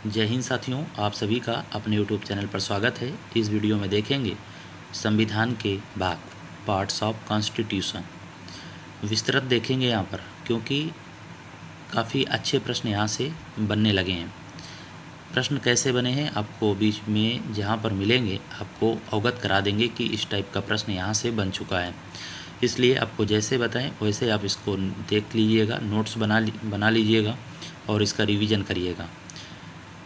जय हिंद साथियों, आप सभी का अपने यूट्यूब चैनल पर स्वागत है। इस वीडियो में देखेंगे संविधान के भाग पार्ट्स ऑफ कॉन्स्टिट्यूशन। विस्तृत देखेंगे यहाँ पर, क्योंकि काफ़ी अच्छे प्रश्न यहाँ से बनने लगे हैं। प्रश्न कैसे बने हैं आपको बीच में जहाँ पर मिलेंगे आपको अवगत करा देंगे कि इस टाइप का प्रश्न यहाँ से बन चुका है। इसलिए आपको जैसे बताएं वैसे आप इसको देख लीजिएगा, नोट्स बना लीजिएगा और इसका रिवीजन करिएगा।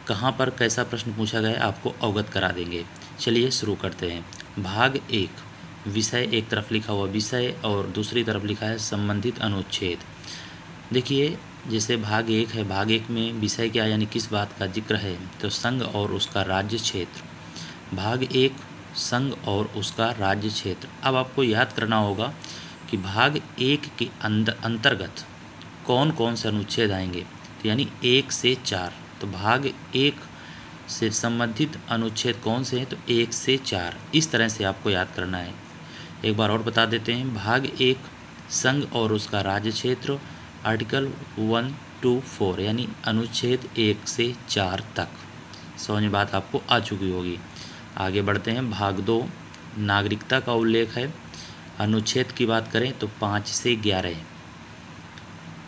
कहाँ पर कैसा प्रश्न पूछा गया है आपको अवगत करा देंगे। चलिए शुरू करते हैं। भाग 1, विषय एक तरफ लिखा हुआ विषय और दूसरी तरफ लिखा है संबंधित अनुच्छेद। देखिए, जैसे भाग 1 है, भाग 1 में विषय क्या यानी किस बात का जिक्र है, तो संघ और उसका राज्य क्षेत्र। भाग 1 संघ और उसका राज्य क्षेत्र। अब आपको याद करना होगा कि भाग 1 के अंतर्गत कौन कौन से अनुच्छेद आएंगे, तो यानी 1 से 4। तो भाग 1 से संबंधित अनुच्छेद कौन से हैं, तो 1 से 4। इस तरह से आपको याद करना है। एक बार और बता देते हैं। भाग 1 संघ और उसका राज्य क्षेत्र, आर्टिकल 1 to 4 यानी अनुच्छेद 1 से 4 तक। समझ में बात आपको आ चुकी होगी। आगे बढ़ते हैं। भाग 2 नागरिकता का उल्लेख है। अनुच्छेद की बात करें तो 5 से 11।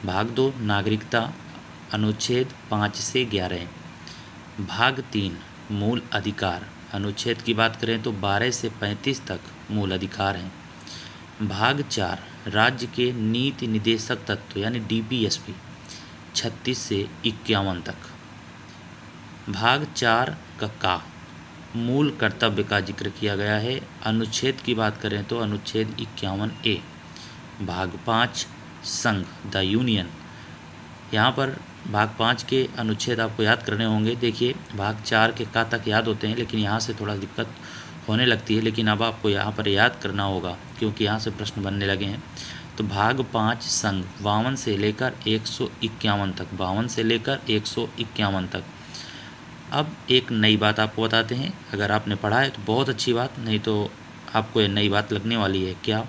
भाग 2 नागरिकता, अनुच्छेद 5 से 11। भाग 3 मूल अधिकार, अनुच्छेद की बात करें तो 12 से 35 तक मूल अधिकार हैं। भाग 4 राज्य के नीति निदेशक तत्व यानी डीपीएसपी, 36 से 51 तक। भाग 4 का मूल कर्तव्य का जिक्र किया गया है। अनुच्छेद की बात करें तो अनुच्छेद 51A। भाग 5 संघ द यूनियन, यहाँ पर भाग 5 के अनुच्छेद आपको याद करने होंगे। देखिए, भाग 4 के का तक याद होते हैं, लेकिन यहाँ से थोड़ा दिक्कत होने लगती है। लेकिन अब आपको यहाँ पर याद करना होगा, क्योंकि यहाँ से प्रश्न बनने लगे हैं। तो भाग 5 संघ 52 से लेकर 151 तक, 52 से लेकर 151 तक। अब एक नई बात आपको बताते हैं। अगर आपने पढ़ा है तो बहुत अच्छी बात, नहीं तो आपको ये नई बात लगने वाली है। क्या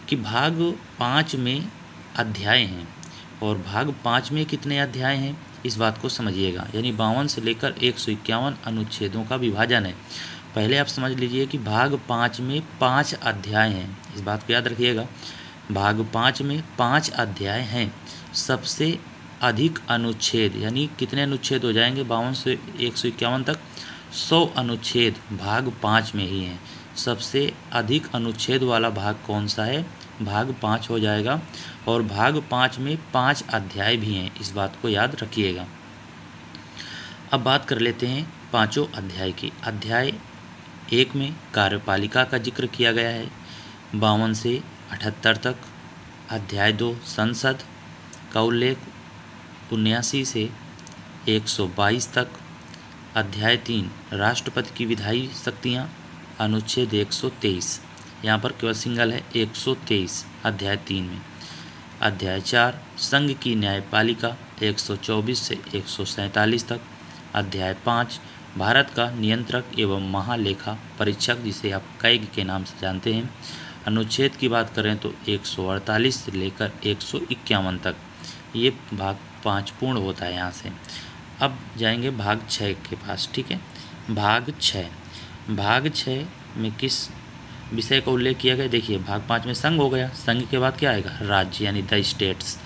कि भाग 5 में अध्याय हैं, और भाग 5 में कितने अध्याय हैं इस बात को समझिएगा। यानी 52 से लेकर 151 अनुच्छेदों का विभाजन है। पहले आप समझ लीजिए कि भाग 5 में 5 अध्याय हैं, इस बात को याद रखिएगा। भाग 5 में 5 अध्याय हैं। सबसे अधिक अनुच्छेद यानी कितने अनुच्छेद हो जाएंगे 52 से 151 तक, 100 अनुच्छेद भाग 5 में ही हैं। सबसे अधिक अनुच्छेद वाला भाग कौन सा है, भाग 5 हो जाएगा। और भाग 5 में 5 अध्याय भी हैं, इस बात को याद रखिएगा। अब बात कर लेते हैं पांचों अध्याय की। अध्याय 1 में कार्यपालिका का जिक्र किया गया है, 52 से 78 तक। अध्याय 2 संसद का उल्लेख, 79 से 122 तक। अध्याय 3 राष्ट्रपति की विधायी शक्तियाँ, अनुच्छेद 123। यहाँ पर केवल सिंगल है 123 अध्याय 3 में। अध्याय 4 संघ की न्यायपालिका, 124 से 147 तक। अध्याय 5 भारत का नियंत्रक एवं महालेखा परीक्षक, जिसे आप कैग के नाम से जानते हैं। अनुच्छेद की बात करें तो 148 से लेकर 151 तक। ये भाग 5 पूर्ण होता है यहाँ से। अब जाएंगे भाग 6 के पास, ठीक है। भाग 6 में किस विषय का उल्लेख किया गया। देखिए, भाग 5 में संघ हो गया, संघ के बाद क्या आएगा, राज्य यानी द स्टेट्स।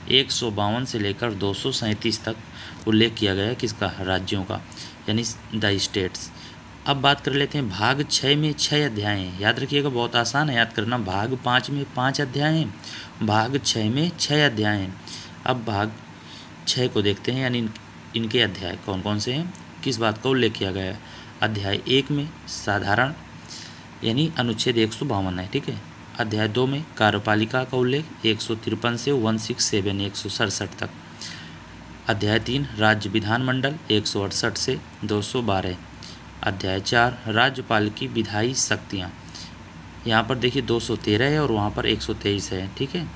152 से लेकर 237 तक उल्लेख किया गया है किसका, राज्यों का, यानी द स्टेट्स। अब बात कर लेते हैं भाग 6 में 6 अध्याय हैं। याद रखिएगा, बहुत आसान है याद करना। भाग 5 में 5 अध्याय हैं, भाग 6 में 6 अध्याय हैं। अब भाग 6 को देखते हैं, यानी इनके अध्याय कौन कौन से हैं, किस बात का उल्लेख किया गया है। अध्याय 1 में साधारण यानी अनुच्छेद 152 है, ठीक है। अध्याय 2 में कार्यपालिका का उल्लेख, 153 से 167 167 तक। अध्याय 3 राज्य विधानमंडल, 168 से 212। अध्याय 4 राज्यपाल की विधायी शक्तियाँ, यहाँ पर देखिए 213 है और वहाँ पर 123 है, ठीक है।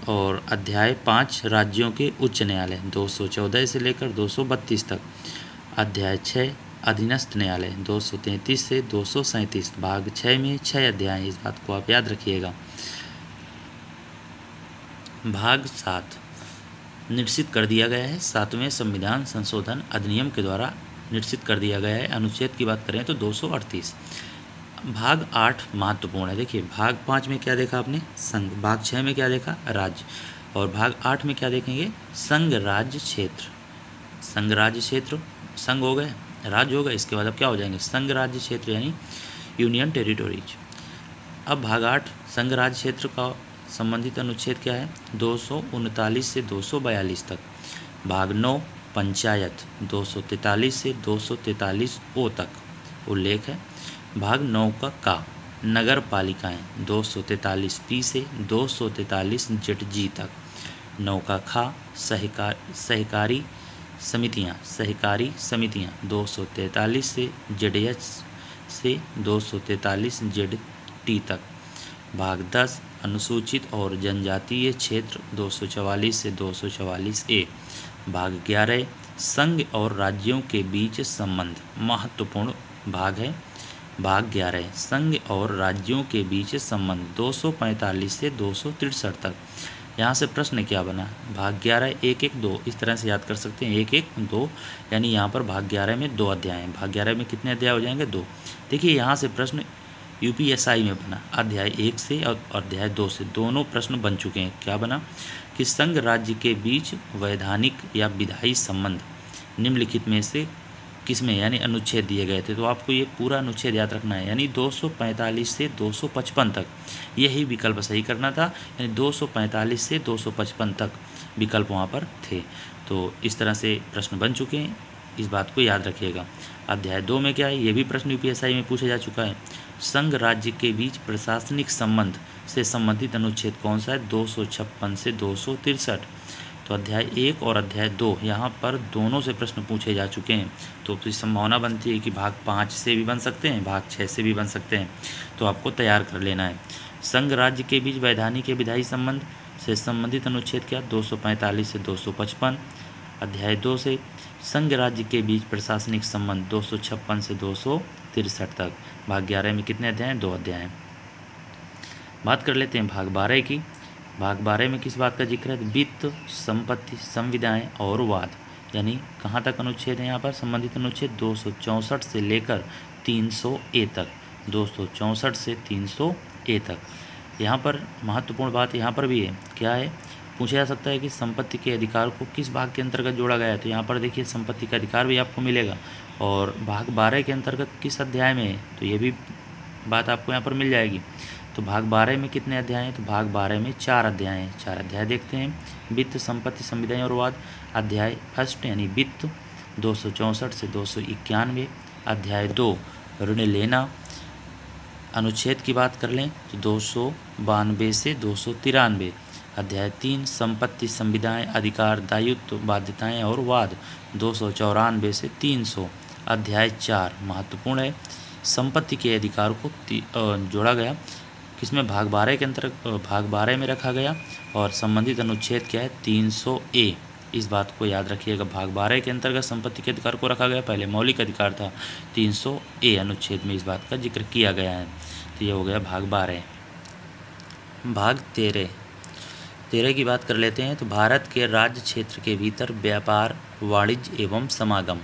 और अध्याय 5 राज्यों के उच्च न्यायालय, 214 से लेकर 232 तक। अध्याय 6 अधीनस्थ न्यायालय, 233 से 237। भाग 6 में 6 अध्याय, इस बात को आप याद रखिएगा। भाग 7 निश्चित कर दिया गया है। 7वें संविधान संशोधन अधिनियम के द्वारा निश्चित कर दिया गया है। अनुच्छेद की बात करें तो 238। भाग 8 महत्वपूर्ण है। देखिए भाग 5 में क्या देखा आपने, संघ। भाग 6 में क्या देखा, राज्य। और भाग 8 में क्या देखेंगे, संघ राज्य क्षेत्र। संघ राज्य क्षेत्र, संघ हो गए, राज्य हो गए, इसके बाद अब क्या हो जाएंगे, संघ राज्य क्षेत्र यानी यूनियन टेरिटोरीज। अब भाग 8 संघ राज्य क्षेत्र का संबंधित अनुच्छेद क्या है, 239 से 242 तक। भाग 9 पंचायत, 243 से 243 ओ तक उल्लेख है। भाग 9 का नगर पालिकाएँ, 243 पी से 243 जेड जी तक। 9 का खा सहकारी समितियाँ 243 से जेड एच से 243 जेड टी तक। भाग 10 अनुसूचित और जनजातीय क्षेत्र, 244 से 244 ए। भाग 11 संघ और राज्यों के बीच संबंध, महत्वपूर्ण भाग है। भाग 11 संघ और राज्यों के बीच संबंध, 245 से 263 तक। यहाँ से प्रश्न क्या बना, भाग 11 1 1 2 इस तरह से याद कर सकते हैं, 1 1 2, यानी यहाँ पर भाग 11 में 2 अध्याय हैं। भाग 11 में कितने अध्याय हो जाएंगे, 2। देखिए यहाँ से प्रश्न यूपीएसआई में बना, अध्याय 1 से और अध्याय 2 से दोनों प्रश्न बन चुके हैं। क्या बना कि संघ राज्य के बीच वैधानिक या विधायी संबंध निम्नलिखित में से किसमें यानी अनुच्छेद दिए गए थे। तो आपको ये पूरा अनुच्छेद याद रखना है, यानी 245 से 255 तक यही विकल्प सही करना था, यानी 245 से 255 तक विकल्प वहाँ पर थे। तो इस तरह से प्रश्न बन चुके हैं, इस बात को याद रखिएगा। अध्याय 2 में क्या है, ये भी प्रश्न यूपीएसआई में पूछा जा चुका है। संघ राज्य के बीच प्रशासनिक संबंध से संबंधित अनुच्छेद कौन सा है, 256 से 263। तो अध्याय 1 और अध्याय 2 यहाँ पर दोनों से प्रश्न पूछे जा चुके हैं। तो इस संभावना बनती है कि भाग 5 से भी बन सकते हैं, भाग 6 से भी बन सकते हैं, तो आपको तैयार कर लेना है। संघ राज्य के बीच वैधानिक या विधायी संबंध से संबंधित अनुच्छेद क्या, 245 से 255। अध्याय 2 से संघ राज्य के बीच प्रशासनिक संबंध, 256 से 263 तक। भाग 11 में कितने अध्याय हैं, 2 अध्याय हैं। बात कर लेते हैं भाग 12 की। भाग 12 में किस बात का जिक्र है, वित्त, संपत्ति, संविदाएं और वाद, यानी कहाँ तक अनुच्छेद है यहाँ पर, संबंधित अनुच्छेद 264 से लेकर 300 ए तक, 264 से 300 ए तक। यहाँ पर महत्वपूर्ण बात यहाँ पर भी है, क्या है, पूछा जा सकता है कि संपत्ति के अधिकार को किस भाग के अंतर्गत जोड़ा गया है। तो यहाँ पर देखिए संपत्ति का अधिकार भी आपको मिलेगा, और भाग 12 के अंतर्गत किस अध्याय में है, तो ये भी बात आपको यहाँ पर मिल जाएगी। तो भाग 12 में कितने अध्याय हैं, तो भाग 12 में 4 अध्याय हैं। 4 अध्याय देखते हैं। वित्त, संपत्ति, संविदाएं और वाद, अध्याय फर्स्ट यानी वित्त, 264 से 291। अध्याय 2 ऋण लेना, अनुच्छेद की बात कर लें तो 292 से 293। अध्याय 3 संपत्ति, संविदाएं, अधिकार, दायित्व, बाध्यताएं और वाद, 294 से 300। अध्याय 4 महत्वपूर्ण है, संपत्ति के अधिकार को जोड़ा गया, किसमें, भाग 12 के अंतर्गत, भाग 12 में रखा गया, और संबंधित अनुच्छेद क्या है, 300 ए। इस बात को याद रखिएगा, भाग 12 के अंतर्गत संपत्ति के अधिकार को रखा गया, पहले मौलिक अधिकार था, 300 ए अनुच्छेद में इस बात का जिक्र किया गया है। तो ये हो गया भाग 12। भाग 13 की बात कर लेते हैं। तो भारत के राज्य क्षेत्र के भीतर व्यापार, वाणिज्य एवं समागम,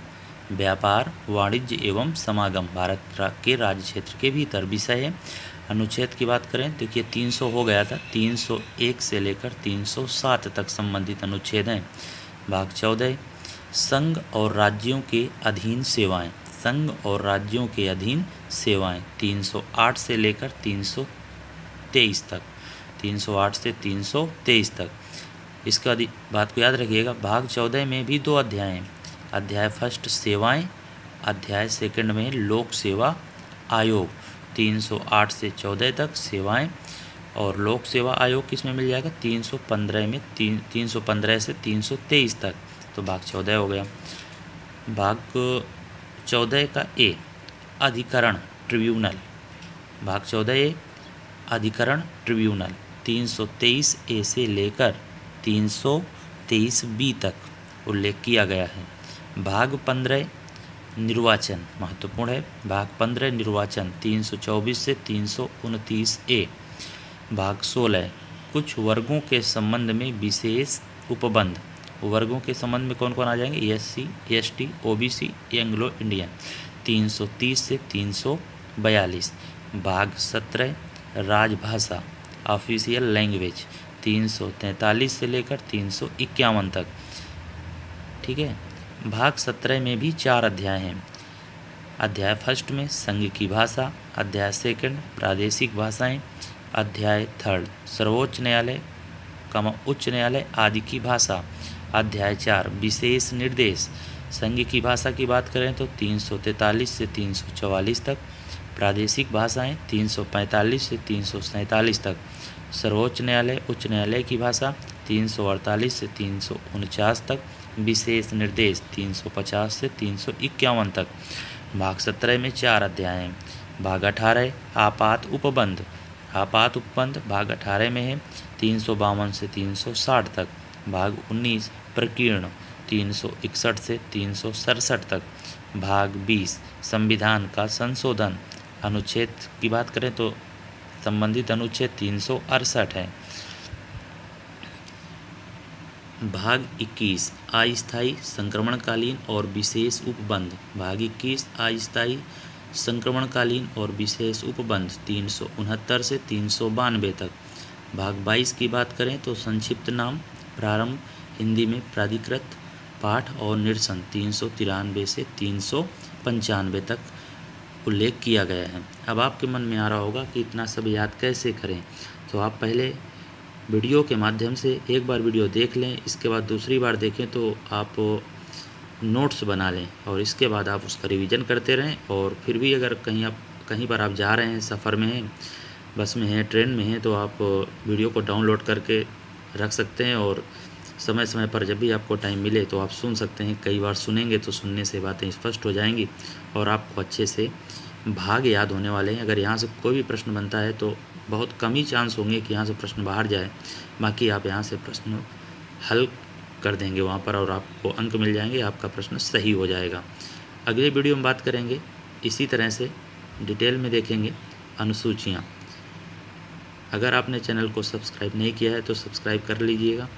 व्यापार, वाणिज्य एवं समागम भारत के राज्य क्षेत्र के भीतर विषय है। अनुच्छेद की बात करें, देखिए 300 हो गया था, 301 से लेकर 307 तक संबंधित अनुच्छेद हैं। भाग 14 संघ और राज्यों के अधीन सेवाएं, संघ और राज्यों के अधीन सेवाएं, 308 से लेकर 323 तक, 308 से 323 तक। इसका बात को याद रखिएगा। भाग 14 में भी 2 अध्याय हैं। अध्याय फर्स्ट सेवाएं, अध्याय सेकंड में लोक सेवा आयोग, 308 से 14 तक सेवाएं, और लोक सेवा आयोग किस में मिल जाएगा, 315 में, 315 से 323 तक। तो भाग 14 हो गया। भाग 14 का ए अधिकरण ट्रिब्यूनल, भाग 14 ए अधिकरण ट्रिब्यूनल, 323 ए से लेकर 323 बी तक उल्लेख किया गया है। भाग 15 निर्वाचन महत्वपूर्ण है। भाग 15 निर्वाचन, 324 से 329 ए। भाग 16 कुछ वर्गों के संबंध में विशेष उपबंध, वर्गों के संबंध में कौन कौन आ जाएंगे, SC, ST, OBC, Anglo Indian 330 से 342। भाग 17 राजभाषा ऑफिशियल लैंग्वेज 343 से लेकर 351 तक। ठीक है। भाग 17 में भी 4 अध्याय हैं। अध्याय फर्स्ट में संघ की भाषा, अध्याय सेकंड प्रादेशिक भाषाएं, अध्याय थर्ड सर्वोच्च न्यायालय उच्च न्यायालय आदि की भाषा, अध्याय 4 विशेष निर्देश। संघ की भाषा की बात करें तो 343 से 344 तक, प्रादेशिक भाषाएं 345 से 347 तक, सर्वोच्च न्यायालय उच्च न्यायालय की भाषा 348 से 349 तक, विशेष निर्देश 350 से 351 तक। भाग 17 में 4 अध्याय हैं। भाग 18 आपात उपबंध भाग 18 में है 352 से 360 तक। भाग 19 प्रकीर्ण 361 से 367 तक। भाग 20 संविधान का संशोधन, अनुच्छेद की बात करें तो संबंधित अनुच्छेद 368 है। भाग 21 अस्थायी संक्रमणकालीन और विशेष उपबंध। भाग 21 अस्थायी संक्रमणकालीन और विशेष उपबंध 369 से 392 तक। भाग 22 की बात करें तो संक्षिप्त नाम, प्रारंभ, हिंदी में प्राधिकृत, पाठ और निरसन 393 से 395 तक उल्लेख किया गया है। अब आपके मन में आ रहा होगा कि इतना सब याद कैसे करें, तो आप पहले वीडियो के माध्यम से एक बार वीडियो देख लें, इसके बाद दूसरी बार देखें तो आप नोट्स बना लें और इसके बाद आप उसका रिवीजन करते रहें। और फिर भी अगर कहीं पर आप जा रहे हैं, सफ़र में हैं, बस में हैं, ट्रेन में हैं, तो आप वीडियो को डाउनलोड करके रख सकते हैं और समय समय पर जब भी आपको टाइम मिले तो आप सुन सकते हैं। कई बार सुनेंगे तो सुनने से बातें स्पष्ट हो जाएंगी और आपको अच्छे से भाग याद होने वाले हैं। अगर यहाँ से कोई भी प्रश्न बनता है तो बहुत कम ही चांस होंगे कि यहाँ से प्रश्न बाहर जाए, बाकी आप यहाँ से प्रश्न हल कर देंगे वहाँ पर और आपको अंक मिल जाएंगे, आपका प्रश्न सही हो जाएगा। अगले वीडियो में बात करेंगे, इसी तरह से डिटेल में देखेंगे अनुसूचियाँ। अगर आपने चैनल को सब्सक्राइब नहीं किया है तो सब्सक्राइब कर लीजिएगा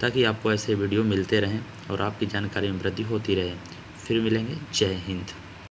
ताकि आपको ऐसे वीडियो मिलते रहें और आपकी जानकारी में वृद्धि होती रहे। फिर मिलेंगे। जय हिंद।